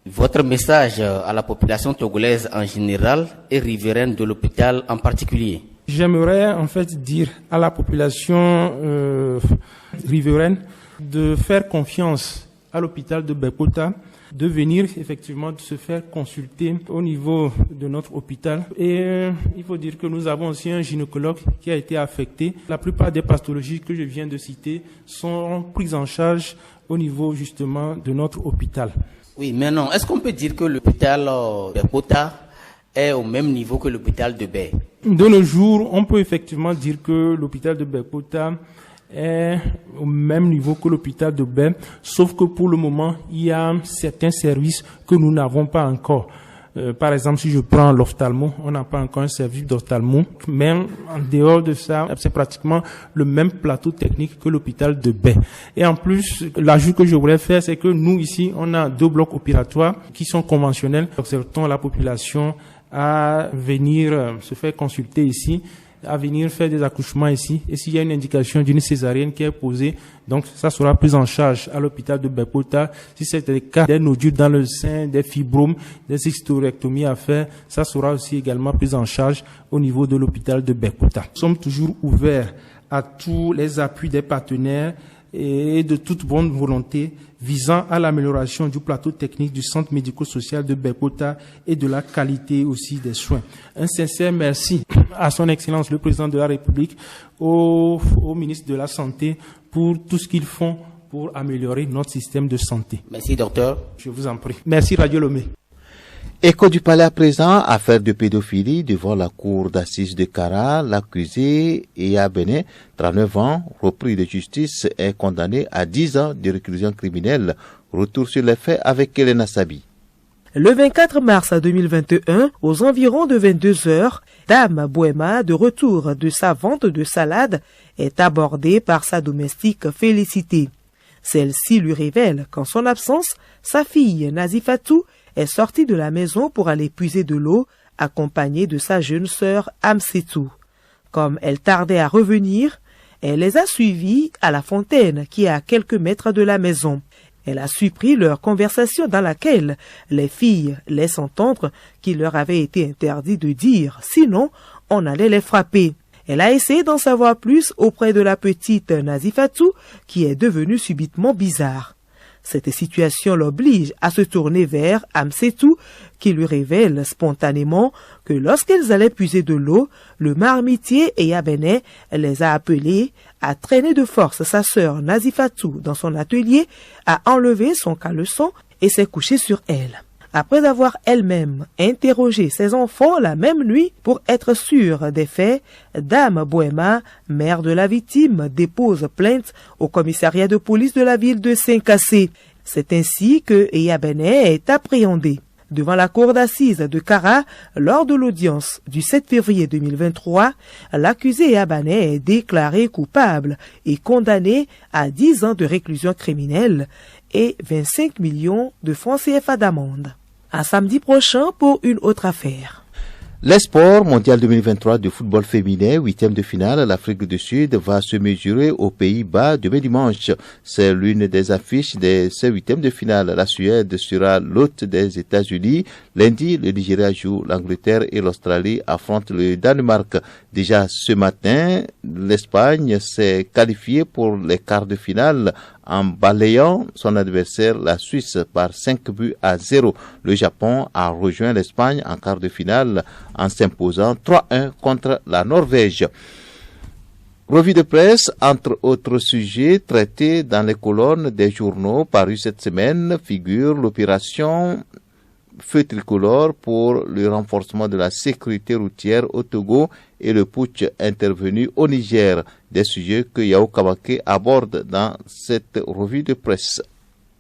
Votre message à la population togolaise en général et riveraine de l'hôpital en particulier? J'aimerais en fait dire à la population riveraine de faire confiance à l'hôpital de Bekota, de venir effectivement de se faire consulter au niveau de notre hôpital. Et il faut dire que nous avons aussi un gynécologue qui a été affecté. La plupart des pathologies que je viens de citer sont prises en charge au niveau justement de notre hôpital. Oui, mais non, est-ce qu'on peut dire que l'hôpital de Bekota est au même niveau que l'hôpital de Baie? De nos jours, on peut effectivement dire que l'hôpital de Bekota est au même niveau que l'hôpital de Baie, sauf que pour le moment, il y a certains services que nous n'avons pas encore. Par exemple, si je prends l'ophtalmo, on n'a pas encore un service d'ophtalmo, mais en dehors de ça, c'est pratiquement le même plateau technique que l'hôpital de Baie. Et en plus, l'ajout que je voulais faire, c'est que nous, ici, on a 2 blocs opératoires qui sont conventionnels. Exhortons la population à venir se faire consulter ici, à venir faire des accouchements ici. Et s'il y a une indication d'une césarienne qui est posée, donc ça sera pris en charge à l'hôpital de Bekota. Si c'est le cas des nodules dans le sein, des fibromes, des hystérectomies à faire, ça sera aussi également pris en charge au niveau de l'hôpital de Bekota. Nous sommes toujours ouverts à tous les appuis des partenaires et de toute bonne volonté visant à l'amélioration du plateau technique du centre médico-social de Bekota et de la qualité aussi des soins. Un sincère merci à son Excellence le Président de la République, au ministre de la Santé pour tout ce qu'ils font pour améliorer notre système de santé. Merci docteur. Je vous en prie. Merci Radio Lomé. Écho du palais à présent, affaire de pédophilie devant la cour d'assises de Kara, l'accusé Eya Benet, 39 ans, repris de justice, est condamné à 10 ans de réclusion criminelle. Retour sur les faits avec Elena Sabi. Le 24 mars 2021, aux environs de 22 heures, Dame Boema, de retour de sa vente de salade, est abordée par sa domestique Félicité. Celle-ci lui révèle qu'en son absence, sa fille Nazifatou est sortie de la maison pour aller puiser de l'eau, accompagnée de sa jeune sœur Amsetou. Comme elle tardait à revenir, elle les a suivis à la fontaine qui est à quelques mètres de la maison. Elle a surpris leur conversation dans laquelle les filles laissent entendre qu'il leur avait été interdit de dire, sinon on allait les frapper. Elle a essayé d'en savoir plus auprès de la petite Nazifatou qui est devenue subitement bizarre. Cette situation l'oblige à se tourner vers Amsetou qui lui révèle spontanément que lorsqu'elles allaient puiser de l'eau, le marmitier Eya Benet les a appelées à traîner de force sa sœur Nazifatou dans son atelier, a enlevé son caleçon et s'est couché sur elle. Après avoir elle-même interrogé ses enfants la même nuit pour être sûre des faits, Dame Boema, mère de la victime, dépose plainte au commissariat de police de la ville de Saint-Cassé. C'est ainsi que Eya Benet est appréhendée. devant la cour d'assises de Kara lors de l'audience du 7 février 2023, l'accusé Yabanais est déclaré coupable et condamné à 10 ans de réclusion criminelle et 25 millions de francs CFA d'amende. À samedi prochain pour une autre affaire. Les sports mondial 2023 de football féminin, 8e de finale, l'Afrique du Sud va se mesurer aux Pays-Bas demain dimanche. C'est l'une des affiches de ces 8e de finale. La Suède sera l'hôte des États-Unis. Lundi, le Nigeria joue l'Angleterre et l'Australie affrontent le Danemark. Déjà ce matin, l'Espagne s'est qualifiée pour les quarts de finale en balayant son adversaire, la Suisse, par 5-0. Le Japon a rejoint l'Espagne en quart de finale en s'imposant 3-1 contre la Norvège. Revue de presse, entre autres sujets traités dans les colonnes des journaux parus cette semaine, figure l'opération Feu tricolore pour le renforcement de la sécurité routière au Togo et le putsch intervenu au Niger, des sujets que Yao Kabake aborde dans cette revue de presse.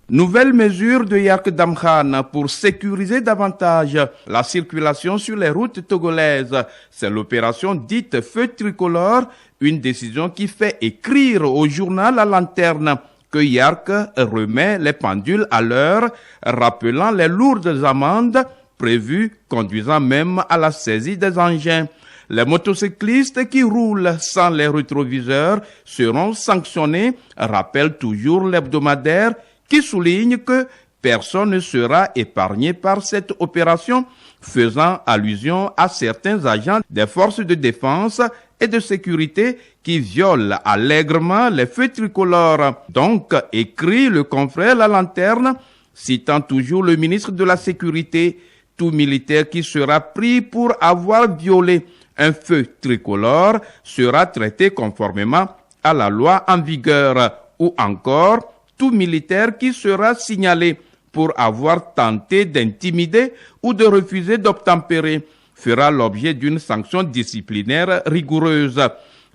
Nouvelle mesure de Yark Damkhan pour sécuriser davantage la circulation sur les routes togolaises. C'est l'opération dite Feu tricolore, une décision qui fait écrire au journal La Lanterne que Yark remet les pendules à l'heure, rappelant les lourdes amendes prévues, conduisant même à la saisie des engins. Les motocyclistes qui roulent sans les rétroviseurs seront sanctionnés, rappelle toujours l'hebdomadaire, qui souligne que personne ne sera épargné par cette opération, faisant allusion à certains agents des forces de défense et de sécurité qui violent allègrement les feux tricolores. Donc, écrit le confrère La Lanterne, citant toujours le ministre de la Sécurité, tout militaire qui sera pris pour avoir violé un feu tricolore sera traité conformément à la loi en vigueur, ou encore tout militaire qui sera signalé pour avoir tenté d'intimider ou de refuser d'obtempérer fera l'objet d'une sanction disciplinaire rigoureuse.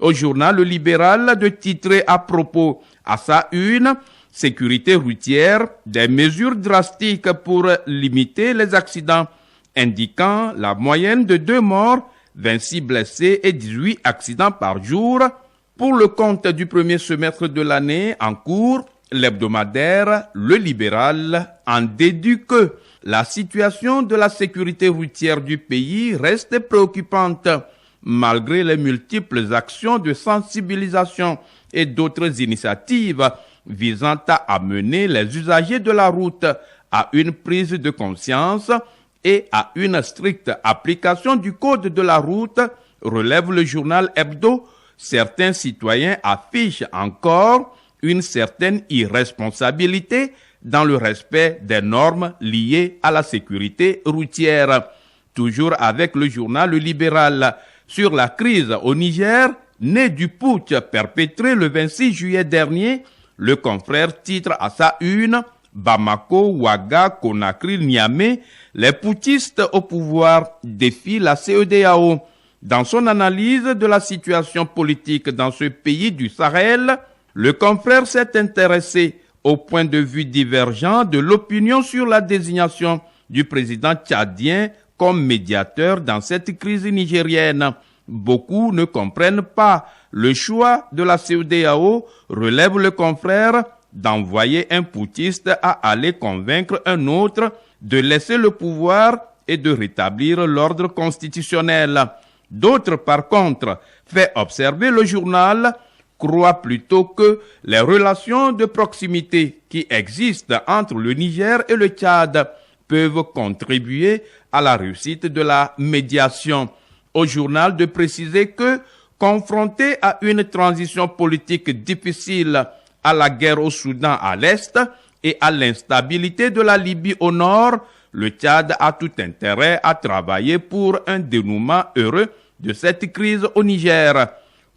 Au journal Le Libéral de titrer à propos, à sa une, sécurité routière, des mesures drastiques pour limiter les accidents, indiquant la moyenne de 2 morts, 26 blessés et 18 accidents par jour. Pour le compte du premier semestre de l'année en cours, l'hebdomadaire Le Libéral en déduit que la situation de la sécurité routière du pays reste préoccupante, malgré les multiples actions de sensibilisation et d'autres initiatives visant à amener les usagers de la route à une prise de conscience et à une stricte application du code de la route, relève le journal Hebdo. Certains citoyens affichent encore une certaine irresponsabilité dans le respect des normes liées à la sécurité routière. Toujours avec le journal Le Libéral, sur la crise au Niger, née du putsch perpétré le 26 juillet dernier, le confrère titre à sa une « Bamako, Ouaga, Conakry, Niamey, les putschistes au pouvoir défient la CEDEAO ». Dans son analyse de la situation politique dans ce pays du Sahel, le confrère s'est intéressé au point de vue divergent de l'opinion sur la désignation du président tchadien comme médiateur dans cette crise nigérienne. Beaucoup ne comprennent pas le choix de la CEDEAO, relève le confrère, d'envoyer un putschiste à aller convaincre un autre de laisser le pouvoir et de rétablir l'ordre constitutionnel. D'autres, par contre, fait observer le journal, croient plutôt que les relations de proximité qui existent entre le Niger et le Tchad peuvent contribuer à la réussite de la médiation. Au journal de préciser que, confronté à une transition politique difficile, à la guerre au Soudan à l'est et à l'instabilité de la Libye au nord, le Tchad a tout intérêt à travailler pour un dénouement heureux de cette crise au Niger.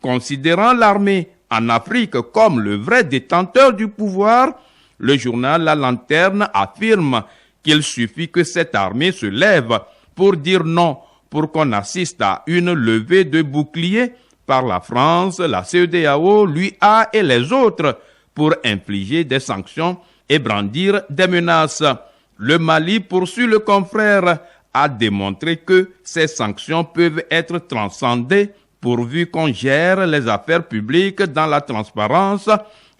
Considérant l'armée en Afrique comme le vrai détenteur du pouvoir, le journal La Lanterne affirme qu'il suffit que cette armée se lève pour dire non, pour qu'on assiste à une levée de boucliers par la France, la CEDEAO, l'UA et les autres pour infliger des sanctions et brandir des menaces. Le Mali, poursuit le confrère, a démontré que ces sanctions peuvent être transcendées pourvu qu'on gère les affaires publiques dans la transparence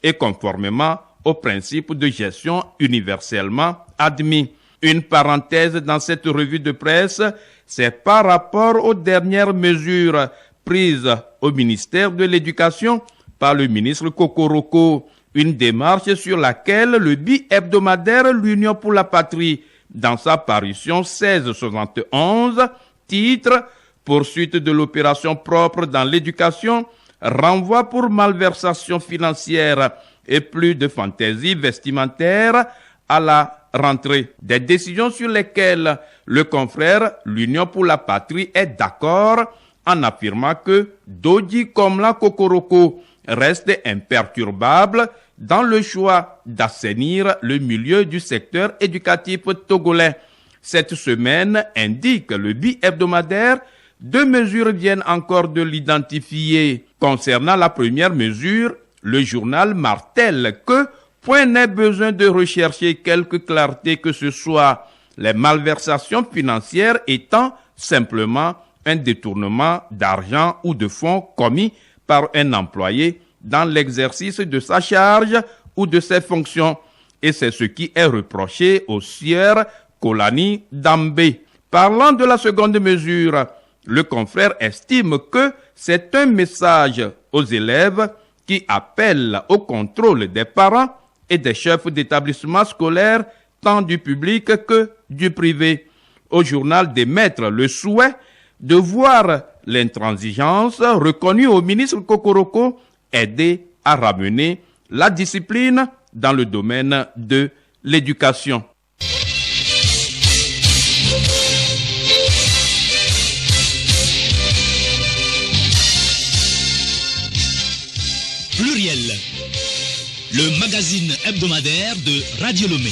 et conformément aux principes de gestion universellement admis. Une parenthèse dans cette revue de presse, c'est par rapport aux dernières mesures prises au ministère de l'Éducation par le ministre Kokoroko, une démarche sur laquelle le bi-hebdomadaire L'Union pour la Patrie, dans sa parution 1671, titre « Poursuite de l'opération propre dans l'éducation », renvoie pour malversation financière et plus de fantaisie vestimentaire à la rentrée. Des décisions sur lesquelles le confrère L'Union pour la Patrie est d'accord en affirmant que Dodi Komla Kokoroko reste imperturbable dans le choix d'assainir le milieu du secteur éducatif togolais. Cette semaine, indique le bi-hebdomadaire, 2 mesures viennent encore de l'identifier. Concernant la première mesure, le journal martèle que point n'est besoin de rechercher quelque clarté que ce soit, les malversations financières étant simplement un détournement d'argent ou de fonds commis par un employé dans l'exercice de sa charge ou de ses fonctions. Et c'est ce qui est reproché au sieur Kolani Dambé. Parlant de la seconde mesure, le confrère estime que c'est un message aux élèves qui appelle au contrôle des parents et des chefs d'établissement scolaire, tant du public que du privé. Au journal d'émettre le souhait de voir l'intransigeance reconnue au ministre Kokoroko aider à ramener la discipline dans le domaine de l'éducation. Pluriel, le magazine hebdomadaire de Radio Lomé.